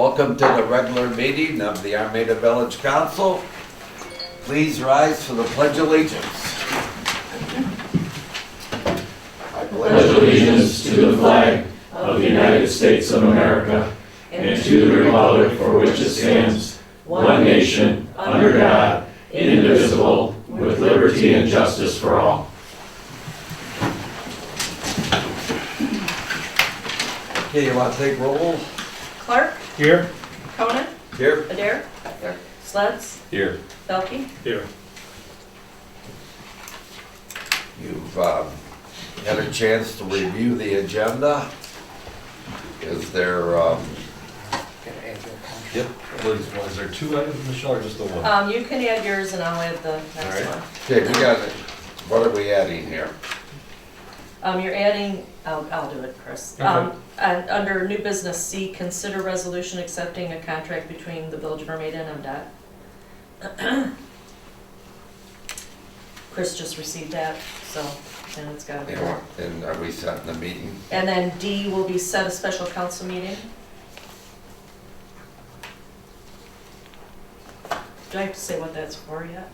Welcome to the regular meeting of the Armada Village Council. Please rise for the Pledge of Allegiance. I pledge allegiance to the flag of the United States of America and to the republic for which it stands, one nation, under God, indivisible, with liberty and justice for all. Okay, you want to take roll? Clark? Here. Conan? Here. Adair? Here. Sleds? Here. Belkey? Here. You've had a chance to review the agenda. Is there, Yep. Was there two items, Michelle, or just the one? You can add yours and I'll add the next All right. one. okay, we got it. What are we adding here? You're adding, I'll do it, Chris. Okay. Under new business C, consider resolution accepting a contract between the Village of Armada and MDOT. Chris just received that, so then it's gotta be there. And are we setting the meeting? And then D will be set a special council meeting. Do I have to say what that's for yet?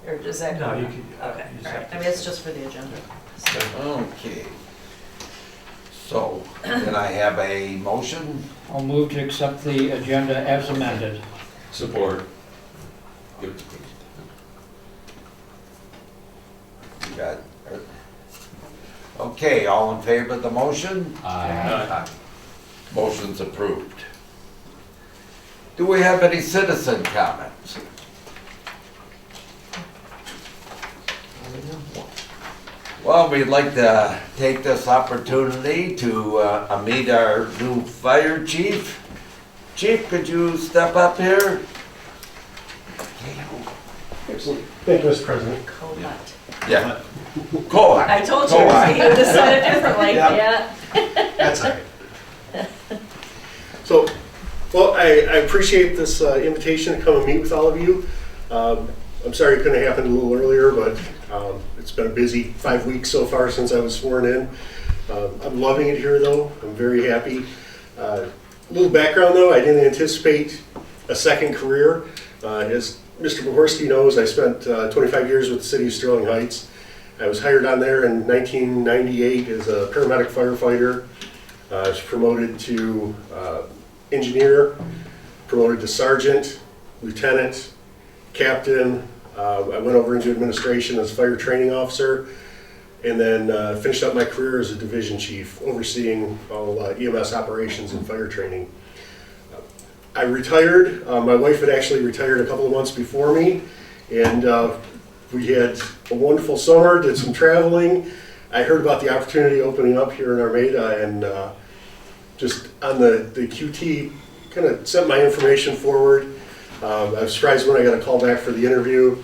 Or does that? No, you can. Okay, you just all right. have I to mean, it's say. just for the agenda. Okay. So, can I have a motion? I'll move to accept the agenda as amended. Support. You got, okay, all in favor of the motion? Aye. Motion's approved. Do we have any citizen comments? Well, we'd like to take this opportunity to meet our new fire chief. Chief, could you step up here? Excellent. Thank you, Mr. President. Colette. Yeah. Coa. I told you, you would have said it differently, yeah. That's all right. So, well, I appreciate this invitation to come and meet with all of you. I'm sorry it couldn't happen a little earlier, but it's been a busy 5 weeks so far since I was sworn in. I'm loving it here, though. I'm very happy. A little background, though, I didn't anticipate a second career. As Mr. Bohorski knows, I spent 25 years with the city of Sterling Heights. I was hired on there in 1998 as a paramedic firefighter. I was promoted to engineer, promoted to sergeant, lieutenant, captain. I went over into administration as fire training officer, and then finished up my career as a division chief, overseeing all EMS operations and fire training. I retired. My wife had actually retired a couple of months before me, and we had a wonderful summer, did some traveling. I heard about the opportunity opening up here in Armada, and just on the QT, kind of sent my information forward. I was surprised when I got a call back for the interview.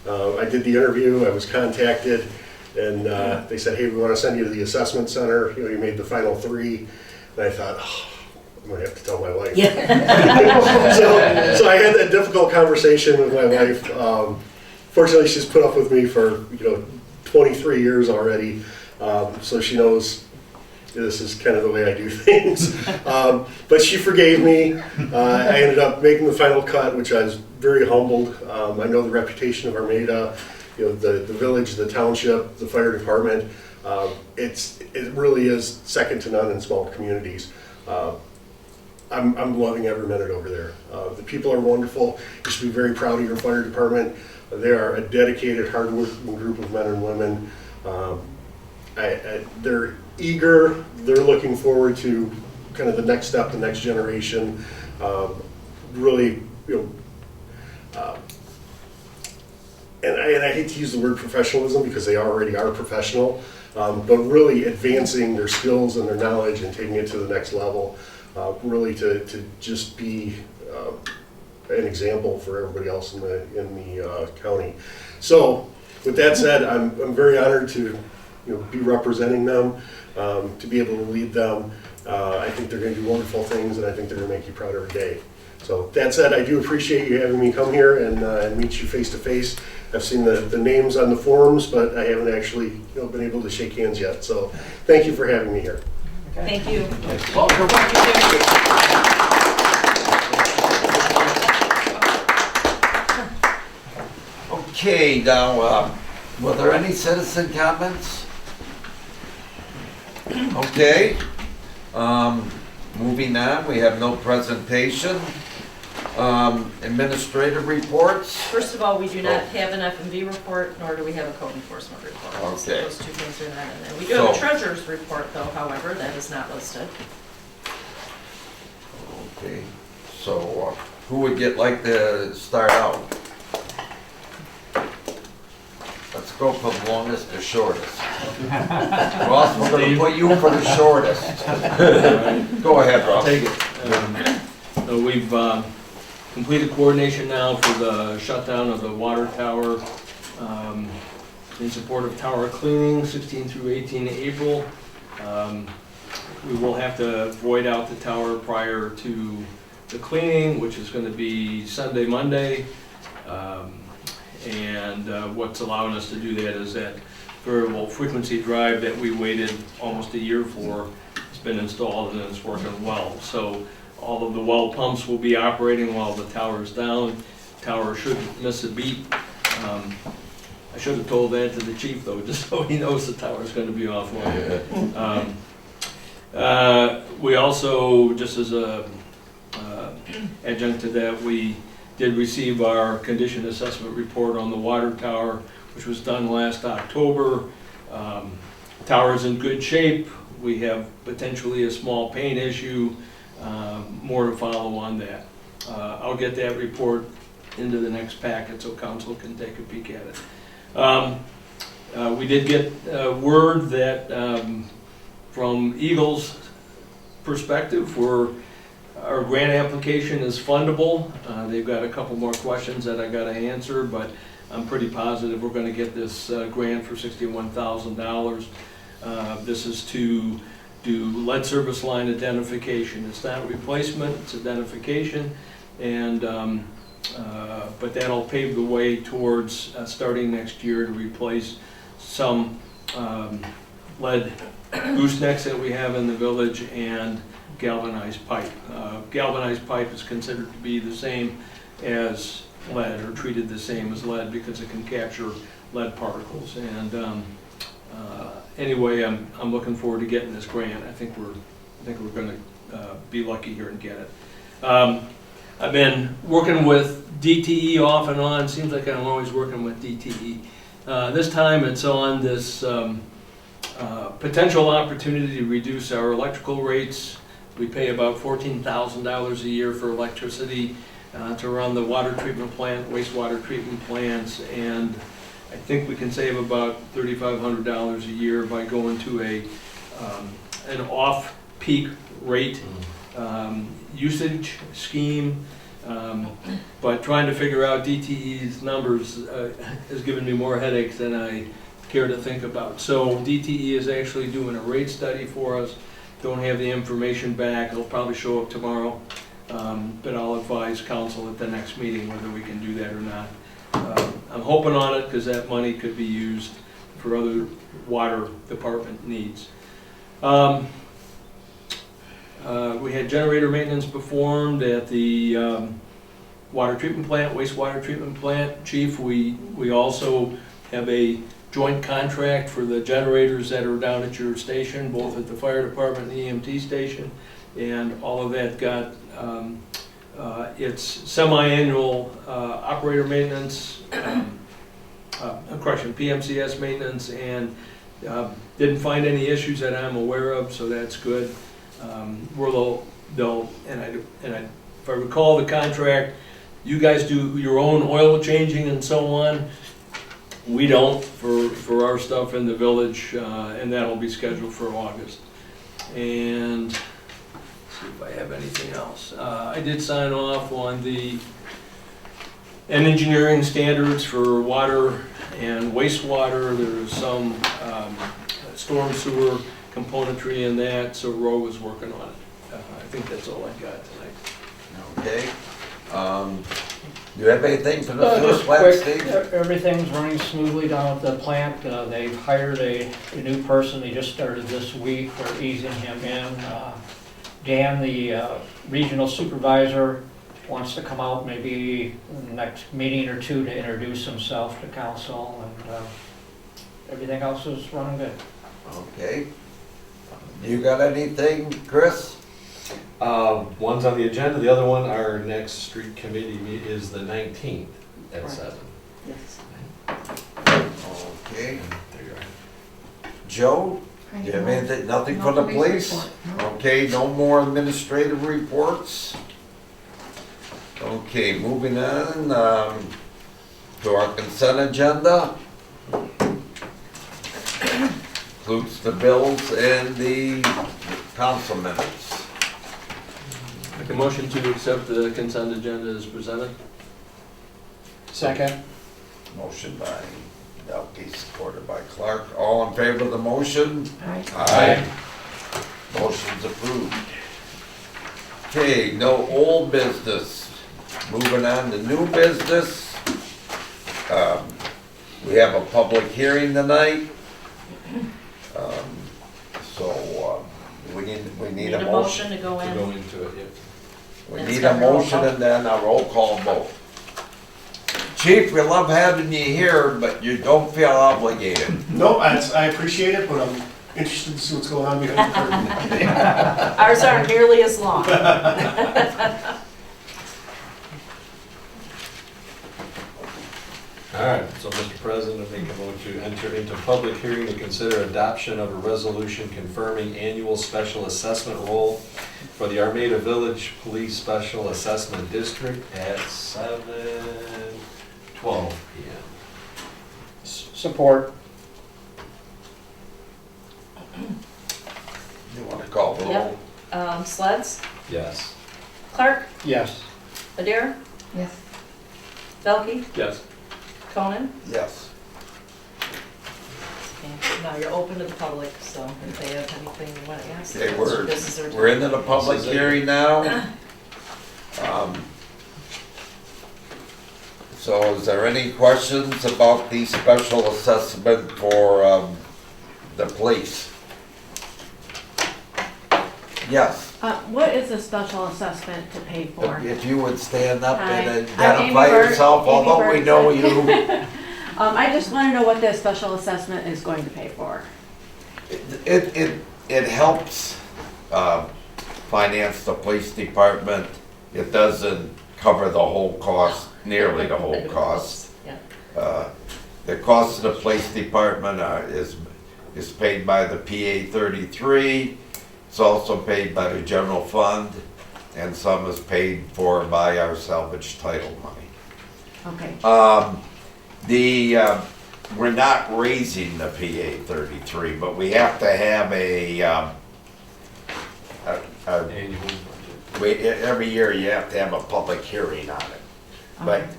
I did the interview, I was contacted, and they said, hey, we want to send you to the assessment center. You know, you made the final 3. And I thought, oh, I'm going to have to tell my wife. Yeah. so I had that difficult conversation with my wife. Fortunately, she's put up with me for 23 years already, so she knows this is kind of the way I do things. But she forgave me. I ended up making the final cut, which I was very humbled. I know the reputation of Armada, the village, the township, the fire department. It really is second to none in small communities. I'm loving every minute over there. The people are wonderful. You should be very proud of your fire department. They are a dedicated, hardworking group of men and women. They're eager. They're looking forward to kind of the next step, the next generation. Really, and I hate to use the word professionalism because they already are professional, but really advancing their skills and their knowledge and taking it to the next level. Really to just be an example for everybody else in the county. So with that said, I'm very honored to be representing them, to be able to lead them. I think they're going to do wonderful things, and I think they're going to make you proud every day. So that said, I do appreciate you having me come here and meet you face to face. I've seen the names on the forums, but I haven't actually been able to shake hands yet. So thank you for having me here. Thank you. Welcome. Okay, now, were there any citizen comments? Okay, moving on, we have no presentation. Administrative reports? First of all, we do not have an F&V report, nor do we have a code enforcement report. Okay. Those two things are not in there. We do have a So- treasurer's report, though, however, that is not listed. Okay, so who would like to start out? Let's go from longest to shortest. Ross, we're gonna put you for the shortest. Go ahead, I'll Ross. take it. So we've completed coordination now for the shutdown of the water tower in support of tower cleaning, 16 through 18 April. We will have to void out the tower prior to the cleaning, which is going to be Sunday, Monday. And what's allowing us to do that is that variable frequency drive that we waited almost a year for has been installed and it's working well. So all of the well pumps will be operating while the tower is down. Tower shouldn't miss a beat. I should have told that to the chief though, just so he knows the tower is going to be offline. We also, just as a adjunct to that, we did receive our condition assessment report on the water tower, which was done last October. Tower is in good shape. We have potentially a small paint issue. More to follow on that. I'll get that report into the next packet so council can take a peek at it. We did get word that from Eagle's perspective, our grant application is fundable. They've got a couple more questions that I got to answer, but I'm pretty positive we're going to get this grant for $61,000. This is to do lead service line identification. It's not replacement, it's identification, and but that'll pave the way towards starting next year to replace some lead goosenecks that we have in the village and galvanized pipe. Galvanized pipe is considered to be the same as lead, or treated the same as lead, because it can capture lead particles. And anyway, I'm looking forward to getting this grant. I think we're going to be lucky here and get it. I've been working with DTE off and on. Seems like I'm always working with DTE. This time it's on this potential opportunity to reduce our electrical rates. We pay about $14,000 a year for electricity to run the water treatment plant, wastewater treatment plants, and I think we can save about $3,500 a year by going to an off-peak rate usage scheme. But trying to figure out DTE's numbers has given me more headaches than I care to think about. So DTE is actually doing a rate study for us. Don't have the information back. It'll probably show up tomorrow. But I'll advise council at the next meeting whether we can do that or not. I'm hoping on it because that money could be used for other water department needs. We had generator maintenance performed at the water treatment plant, wastewater treatment plant. Chief, we also have a joint contract for the generators that are down at your station, both at the fire department and the EMT station, and all of that got its semi-annual operator maintenance, PMCS maintenance, and didn't find any issues that I'm aware of, so that's good. If I recall the contract, you guys do your own oil changing and so on. We don't for our stuff in the village, and that'll be scheduled for August. And let's see if I have anything else. I did sign off on the engineering standards for water and wastewater. There's some storm sewer componentry in that, so Roe was working on it. I think that's all I got tonight. Okay. Do you have anything for the Just first lab, quick, Steve? everything's running smoothly down at the plant. They've hired a new person. They just started this week. They're easing him in. Dan, the regional supervisor, wants to come out maybe in the next meeting or two to introduce himself to council, and everything else is running good. Okay. You got anything, Chris? One's on the agenda, the other one, our next street committee meet is the 19th at Correct. 7. Yes. Okay. There you are. Joe, do you have anything, nothing for the police? Okay, no more administrative reports? Okay, moving on, to our consent agenda. Includes the bills and the council minutes. Make a motion to accept the consent agenda as presented. Second. Motion by Delkey, supported by Clark. All in favor of the motion? Aye. Motion's approved. Okay, no old business. Moving on to new business. We have a public hearing tonight. So, we need a motion. To go To in. go into it, yeah. We It's need got a roll motion call. and then a roll call vote. Chief, we love having you here, but you don't feel obligated. No, I appreciate it, but I'm interested to see what's going on behind the curtain. Ours aren't nearly as long. All right, so Mr. President, I make a motion to enter into public hearing to consider adoption of a resolution confirming annual special assessment role for the Armada Village Police Special Assessment District at 7:12 p.m. Support. You want to call the roll? Yep. Sleds, Yes. Clark, Yes. Adair, Yes. Belkey, Yes. Conan. Yes. Okay, now you're open to the public, so if they have anything you want to ask. Okay, this is their we're time. into the public This is it. hearing now. So is there any questions about the special assessment for the police? Yes, What is a special assessment to pay for? if you would stand up and Hi, I'm Amy identify Bird- yourself, Amy although we know Bergson. you. I just want to know what the special assessment is going to pay for. It helps finance the police department. It doesn't cover the whole cost, nearly the whole cost. Yeah. The cost of the police department is paid by the PA 33. It's also paid by the general fund, and some is paid for by our salvage title money. Okay. We're not raising the PA 33, but we have to have Annual budget. every year you have to have a public hearing on it. But Okay.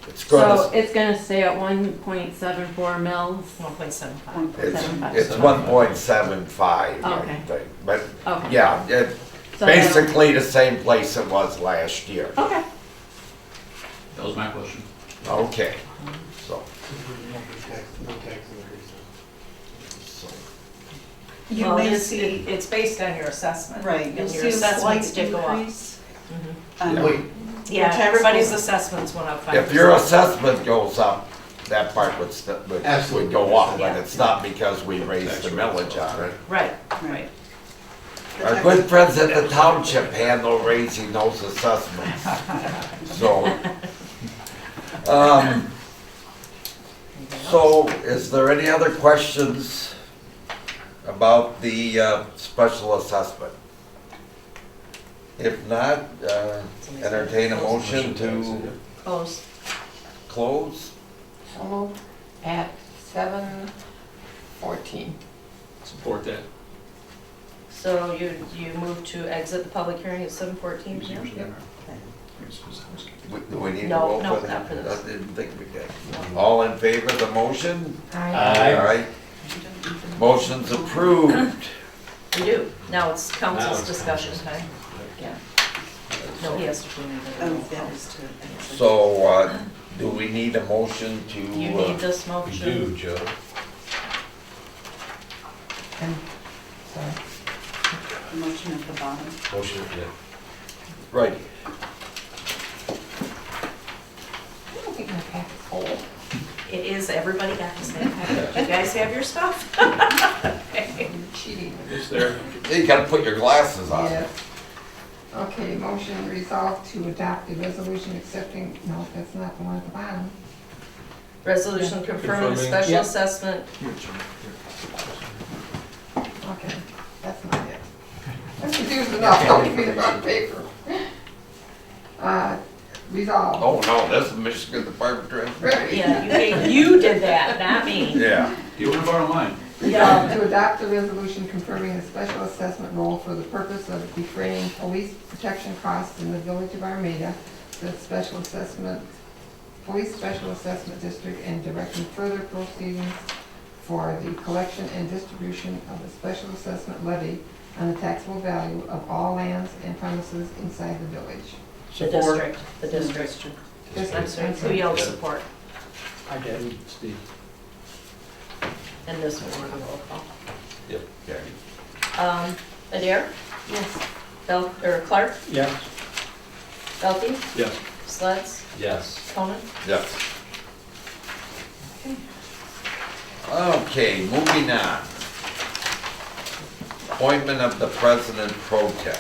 it's So gonna, it's going to stay at 1.74 mils? 1.75. it's 1.75, I Okay. think. But, Okay. yeah, So basically the same place it was last year. Okay. That was my question. Okay, so. You Well, may it's, see, it's based on your assessment. right, And you'll your see a slight assessments did go up. increase. Mhm. on Yeah. Wait, Yeah, tax everybody's bill. assessments went up 5%. If your assessment goes up, that part would Absolutely. go up, but Yeah. it's not because we raised the millage on it. Right, Right. Our good friends at the township handle raising those assessments. So, so is there any other questions about the special assessment? If not, entertain a motion to close. close. So at 7:14. Support that. So you move to exit the public hearing at 7:14 p.m.? Do we need to No, vote no, for that? not for this. I didn't think we did. All in favor of the motion? Aye. All right. Motion's approved. We do. Now it's Now council's it's discussion council's. time. Yeah. No, he has to do Oh, it. that was to. So, do we need a motion to? You need this We motion. do, Joe. Motion at the bottom. Motion, yeah. Right. Oh, it is, everybody got the same package. You guys have your stuff? Okay. Cheating. Is there, You gotta put your glasses on. Yes. Okay, motion resolved to adopt a resolution accepting, no, that's not the one at the bottom. Resolution confirming the Confirming. special Yep. assessment. Okay, that's not it. I'm confused enough, don't give me the wrong paper. Resolved. Oh, no, that's the Michigan Department of Transportation. Yeah, you did that, not me. Yeah. you wanna borrow mine? Yeah. To adopt a resolution confirming a special assessment role for the purpose of defraying police protection costs in the village of Armada, the special assessment, police special assessment district, and directing further proceedings for the collection and distribution of the special assessment levy on the taxable value of all lands and premises inside the village. The Support. district. I'm sorry, who yelled support? I did. Steve. And this one, we're roll call. Yep. Okay. Adair? Yes. Or Clark? Yes. Belkey? Yes. Sleds? Yes. Conan? Yes. Okay, moving on. Appointment of the President Pro Tem.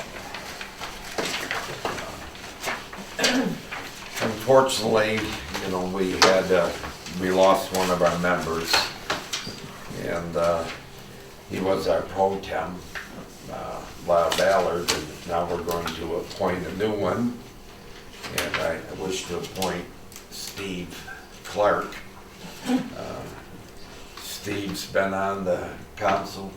Unfortunately, you know, we lost one of our members, and he was our Pro Tem, Lyle Ballard, and now we're going to appoint a new one. And I wish to appoint Steve Clark. Steve's been on the council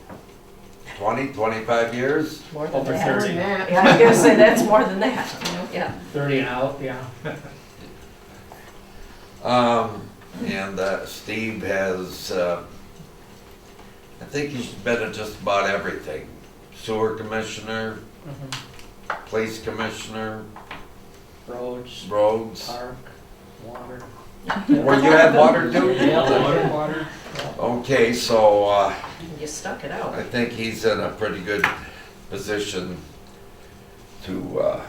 25 years. More than Over that. 30. Yeah, I was gonna say that's more than that. Yeah. 30 and out, yeah. And Steve has, I think he's been at just about everything. Sewer commissioner, Mhm. police commissioner, Roads, roads. park, water. Where you had water too? Yeah, water. Okay, so You stuck it out. I think he's in a pretty good position to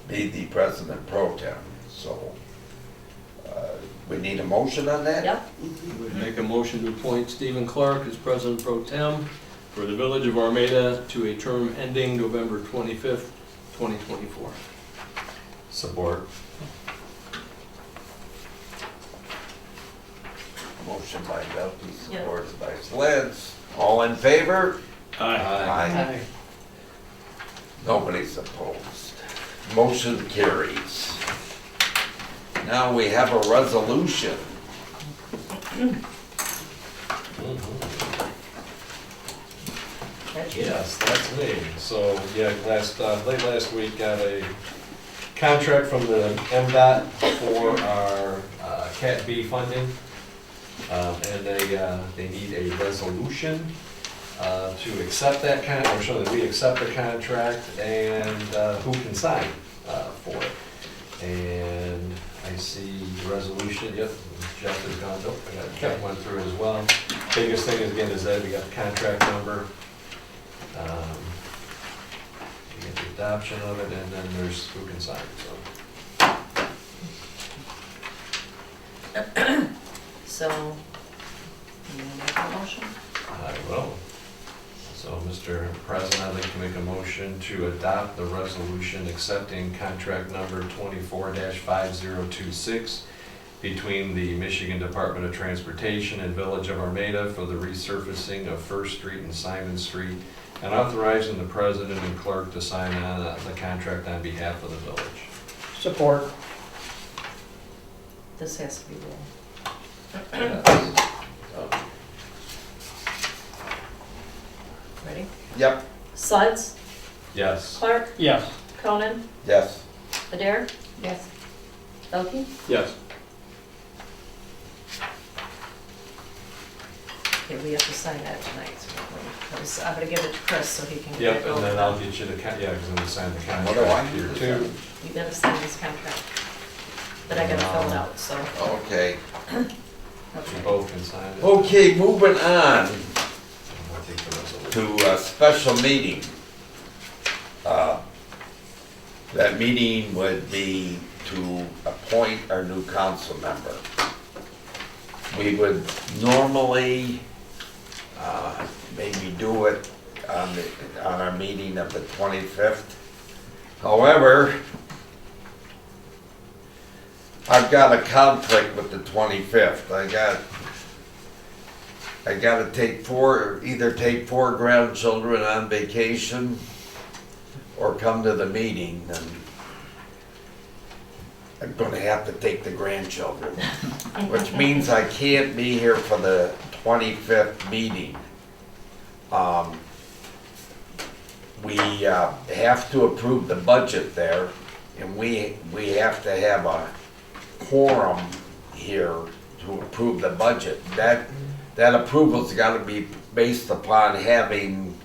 be the President Pro Tem. So we need a motion on that? Yep. Would make a motion to appoint Stephen Clark as President Pro Tem for the Village of Armada to a term ending November 25th, 2024. Support. Motion by Belkey, Yeah. supported by Sleds. All in favor? Aye. Aye. Nobody's opposed. Motion carries. Now we have a resolution. That's you. Yes, that's me. So, yeah, late last week, got a contract from the MDOT for our Cat B funding. And they need a resolution to accept that or show that we accept the contract and who can sign for it. And I see the resolution, yep, Jeff has gone, Jeff went through it as well. Biggest thing again is that we got the contract number. You get the adoption of it, and then there's who can sign, so. So, you wanna make a motion? I will. So, Mr. President, I'd like to make a motion to adopt the resolution accepting contract number 24-5026 between the Michigan Department of Transportation and Village of Armada for the resurfacing of First Street and Simon Street, and authorizing the president and clerk to sign on the contract on behalf of the village. Support. This has to be rolled. Ready? Yep. Sleds? Yes. Clark? Yes. Conan? Yes. Adair? Yes. Belkey? Yes. Okay, we have to sign that tonight. I'm gonna give it to Chris so he can get Yep, it and then over. I'll get you the, yeah, because I'm gonna sign the What do I contract do? here too. You gotta sign this contract. But I gotta fill it out, so. Okay. You both can sign it. Okay, moving on I'll take the resolution. to a special meeting. That meeting would be to appoint our new council member. we would normally, maybe do it on our meeting of the 25th. However, I've got a conflict with the 25th. I gotta either take 4 grandchildren on vacation or come to the meeting, and I'm gonna have to take the grandchildren, which means I can't be here for the 25th meeting. We have to approve the budget there, and we have to have a quorum here to approve the budget. That approval's gotta be based upon having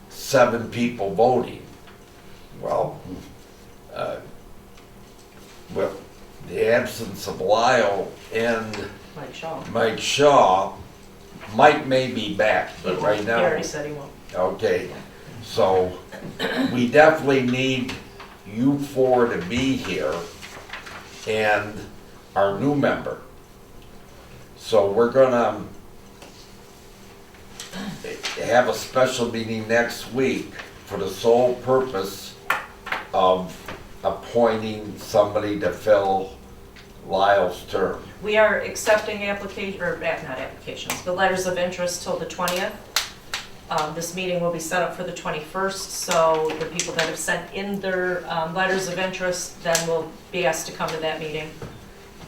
7 people voting. Well, with the absence of Lyle and Mike Shaw. Mike may be back, but right now. He already said he won't. Okay, so we definitely need you 4 to be here and our new member. So we're gonna have a special meeting next week for the sole purpose of appointing somebody to fill Lyle's term. We are accepting application, or not applications, but letters of interest till the 20th. This meeting will be set up for the 21st, so the people that have sent in their letters of interest then will be asked to come to that meeting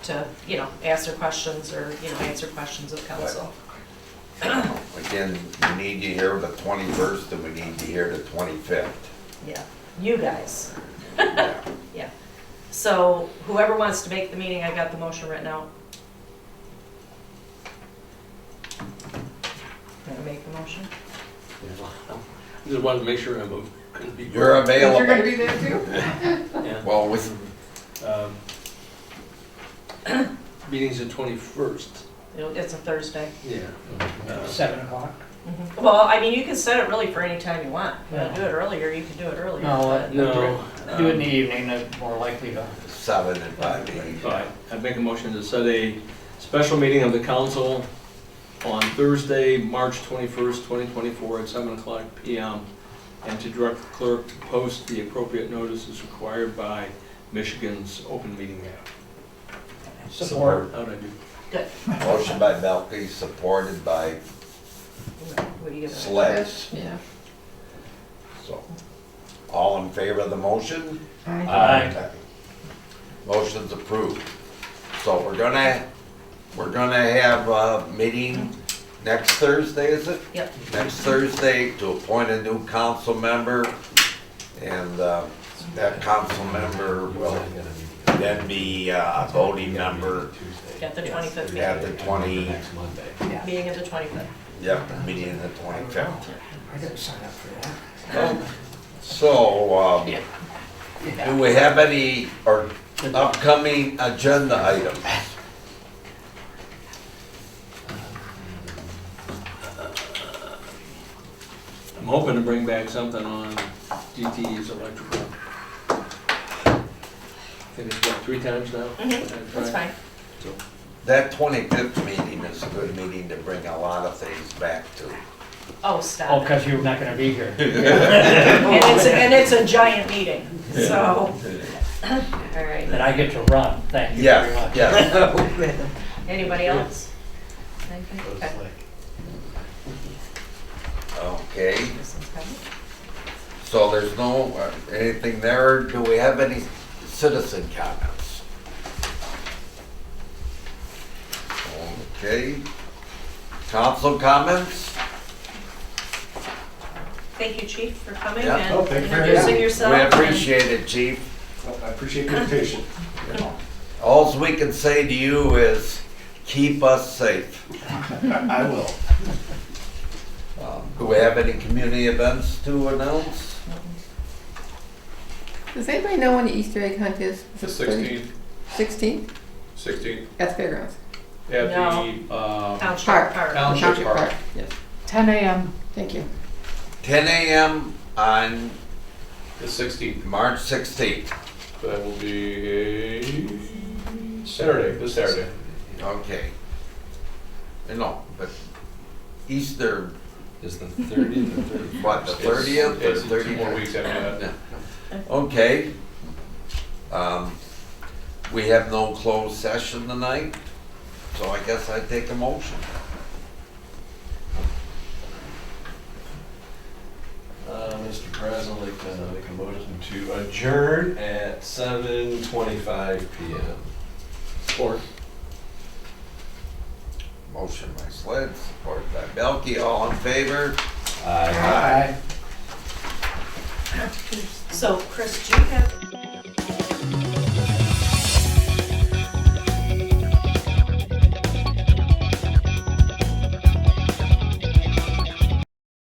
to, ask their questions or, answer questions of council. Again, we need you here the 21st and we need you here the 25th. Yeah, you guys. Yeah. So whoever wants to make the meeting, I got the motion written out. Gonna make the motion? Just wanted to make sure I'm going to be. You're available. You're gonna be there too? Yeah. Well, with, Meeting's the 21st. It's a Thursday. Yeah. 7 o'clock? Well, I mean, you can set it really for any time you want. If you want to do it earlier, you can do it earlier. but- No. Do it in the evening, they're more likely to. 7 and 5. All right, I'd make a motion to set a special meeting of the council on Thursday, March 21st, 2024 at 7 o'clock PM, and to direct the clerk to post the appropriate notices required by Michigan's open meeting act. Support. How'd I do? Good. Motion by Belkey, supported by What do you give it? Sledge. Yeah. So, all in favor of the motion? Aye. Motion's approved. So we're gonna have a meeting next Thursday, is it? Yep. Next Thursday to appoint a new council member, and that council member will then be a voting member At the 25th meeting. at the 20, Meeting of the 25th. yep, meeting of the 25th. I didn't sign up for that. So, do we have any upcoming agenda items? I'm hoping to bring back something on DTE's electrical. I think it's what, 3 times now? That's fine. That 25th meeting is a good meeting to bring a lot of things back to. Oh, Oh, stop. because you're not gonna be here. And it's a giant meeting, so. All right. Then I get to run, thank you very Yes, much. yes. Anybody else? Anything? Okay. Okay, This one's covered. so there's no, anything there. Do we have any citizen comments? Okay. Council comments? Thank you, Chief, for coming Yeah. and Oh, thank you for introducing having me. yourself. We and- appreciate it, Chief. I appreciate the invitation. All we can say to you is, keep us safe. I will. Do we have any community events to announce? Does anybody know when the Easter egg hunt is? The 16th, 16th? 16th, At the fairgrounds. at No. the, Township Park. Park. Township Park. Yes, 10 a.m. thank you. 10 a.m. on the 16th. March 16th. That will be a Saturday, this Saturday. Okay. No, but Easter, Is the 30th or 31st? what, the 30th or It's 2 more 30th? weeks after that. Okay. We have no closed session tonight, so I guess I take a motion. Mr. President, I'd like to make a motion to adjourn at 7:25 PM. Support. Motion by Sled, support by Belkey, all in favor? Aye. So Chris, do you have